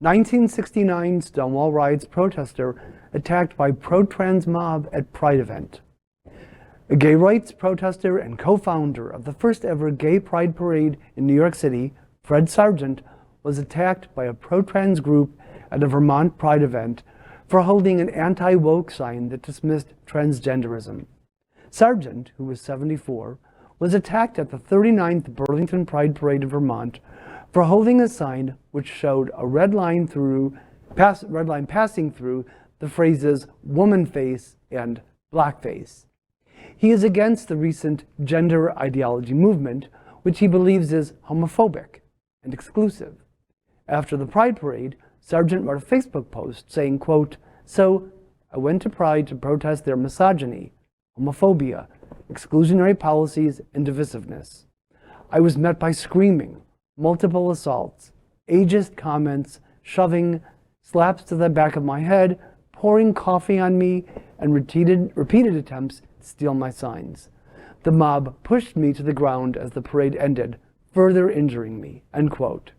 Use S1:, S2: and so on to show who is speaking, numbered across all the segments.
S1: 1969 Stonewall Riots Protestor attacked by pro-trans mob at Pride event. A gay rights protester and co-founder of the first ever gay pride parade in New York City, Fred Sargent, was attacked by a pro-trans group at a Vermont Pride event for holding an anti-woke sign that dismissed transgenderism. Sargent, who was 74, was attacked at the 39th Burlington Pride Parade in Vermont for holding a sign which showed a red line passing through the phrases woman face and blackface. He is against the recent gender ideology movement, which he believes is homophobic and exclusive. After the Pride Parade, Sargent wrote a Facebook post saying, quote, "So I went to Pride to protest their misogyny, homophobia, exclusionary policies, and divisiveness. I was met by screaming, multiple assaults, ageist comments, shoving, slaps to the back of my head, pouring coffee on me, and repeated attempts to steal my signs. The mob pushed me to the ground as the parade ended, further injuring me," end quote.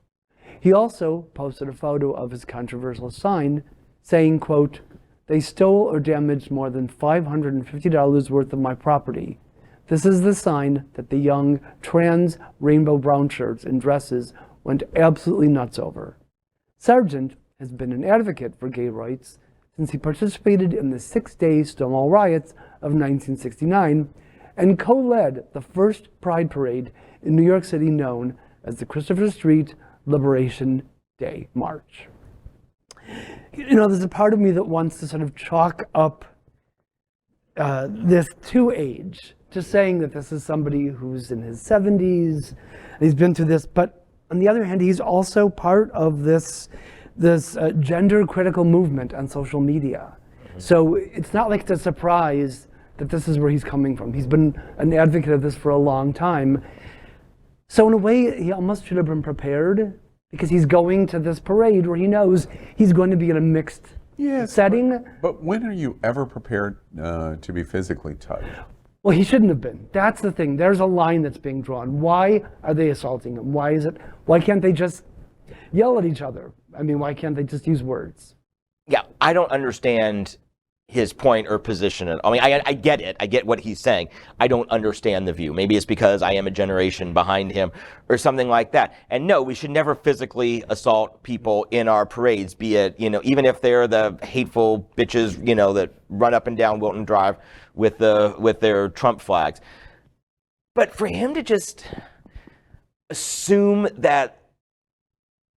S1: He also posted a photo of his controversial sign saying, quote, "They stole or damaged more than $550 worth of my property. This is the sign that the young trans rainbow brown shirts and dresses went absolutely nuts over." Sargent has been an advocate for gay rights since he participated in the 6-day Stonewall Riots of 1969 and co-led the first Pride Parade in New York City known as the Christopher Street Liberation Day March. You know, there's a part of me that wants to sort of chalk up this to age, to saying that this is somebody who's in his 70s, and he's been through this, but on the other hand, he's also part of this gender critical movement on social media. So it's not like it's a surprise that this is where he's coming from. He's been an advocate of this for a long time. So in a way, he almost should have been prepared because he's going to this parade where he knows he's going to be in a mixed setting.
S2: But when are you ever prepared to be physically touched?
S1: Well, he shouldn't have been. That's the thing. There's a line that's being drawn. Why are they assaulting him? Why can't they just yell at each other? I mean, why can't they just use words?
S3: Yeah, I don't understand his point or position. I mean, I get it. I get what he's saying. I don't understand the view. Maybe it's because I am a generation behind him or something like that. And no, we should never physically assault people in our parades, be it, even if they're the hateful bitches, that run up and down Wilton Drive with their Trump flags. But for him to just assume that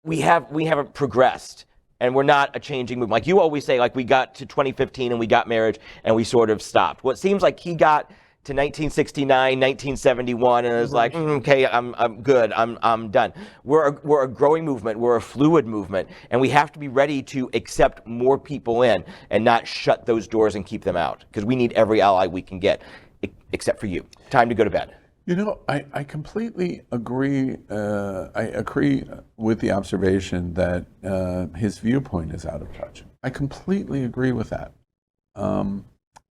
S3: we haven't progressed and we're not a changing movement. Like you always say, like we got to 2015 and we got marriage and we sort of stopped. Well, it seems like he got to 1969, 1971 and it was like, okay, I'm good, I'm done. We're a growing movement, we're a fluid movement, and we have to be ready to accept more people in and not shut those doors and keep them out, because we need every ally we can get, except for you. Time to go to bed.
S2: I completely agree. I agree with the observation that his viewpoint is out of touch. I completely agree with that.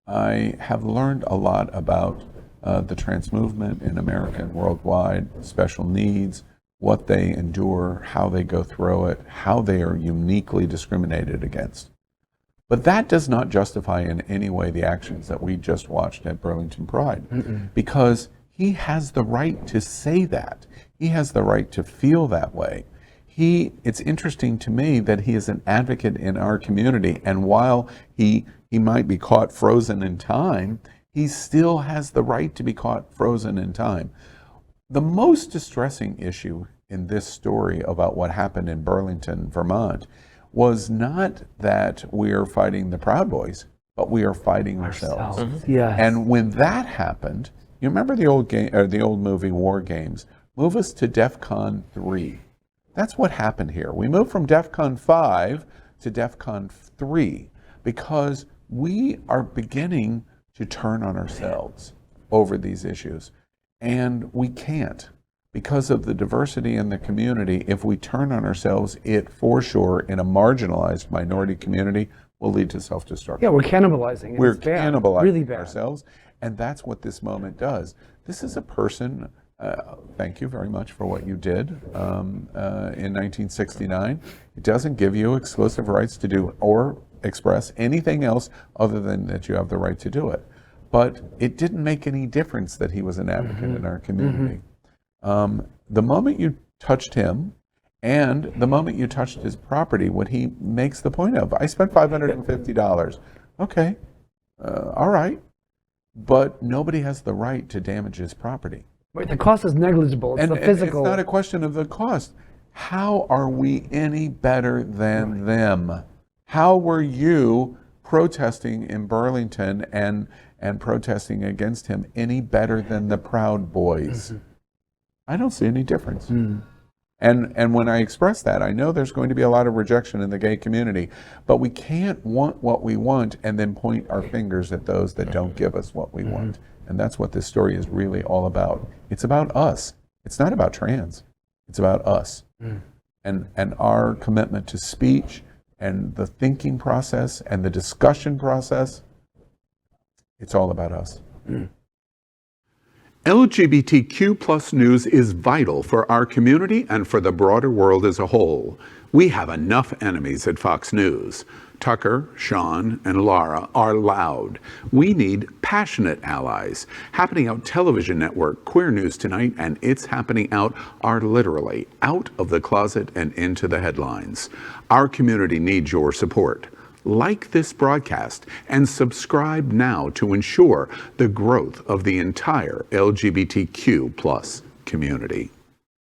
S2: I have learned a lot about the trans movement in America and worldwide, special needs, what they endure, how they go through it, how they are uniquely discriminated against. But that does not justify in any way the actions that we just watched at Burlington Pride, because he has the right to say that. He has the right to feel that way. It's interesting to me that he is an advocate in our community, and while he might be caught frozen in time, he still has the right to be caught frozen in time. The most distressing issue in this story about what happened in Burlington, Vermont, was not that we are fighting the Proud Boys, but we are fighting ourselves.
S1: Yes.
S2: And when that happened, you remember the old movie War Games? Move us to DEFCON 3. That's what happened here. We moved from DEFCON 5 to DEFCON 3 because we are beginning to turn on ourselves over these issues. And we can't. Because of the diversity in the community, if we turn on ourselves, it for sure, in a marginalized minority community, will lead to self-destruction.
S1: Yeah, we're cannibalizing.
S2: We're cannibalizing
S1: really bad.
S2: ourselves. And that's what this moment does. This is a person, Thank you very much for what you did in 1969. It doesn't give you exclusive rights to do or express anything else other than that you have the right to do it. But it didn't make any difference that he was an advocate in our community. The moment you touched him and the moment you touched his property, what he makes the point of, I spent $550. Okay, all right. But nobody has the right to damage his property.
S1: Right, the cost is negligible. It's the physical.
S2: It's not a question of the cost. How are we any better than them? How were you protesting in Burlington and protesting against him any better than the Proud Boys? I don't see any difference. And when I express that, I know there's going to be a lot of rejection in the gay community, but we can't want what we want and then point our fingers at those that don't give us what we want. And that's what this story is really all about. It's about us. It's not about trans. It's about us. And our commitment to speech and the thinking process and the discussion process. It's all about us.
S4: LGBTQ plus news is vital for our community and for the broader world as a whole. We have enough enemies at Fox News. Tucker, Sean, and Laura are loud. We need passionate allies. Happening Out Television Network, Queer News Tonight, and It's Happening Out are literally out of the closet and into the headlines. Our community needs your support. Like this broadcast and subscribe now to ensure the growth of the entire LGBTQ plus community.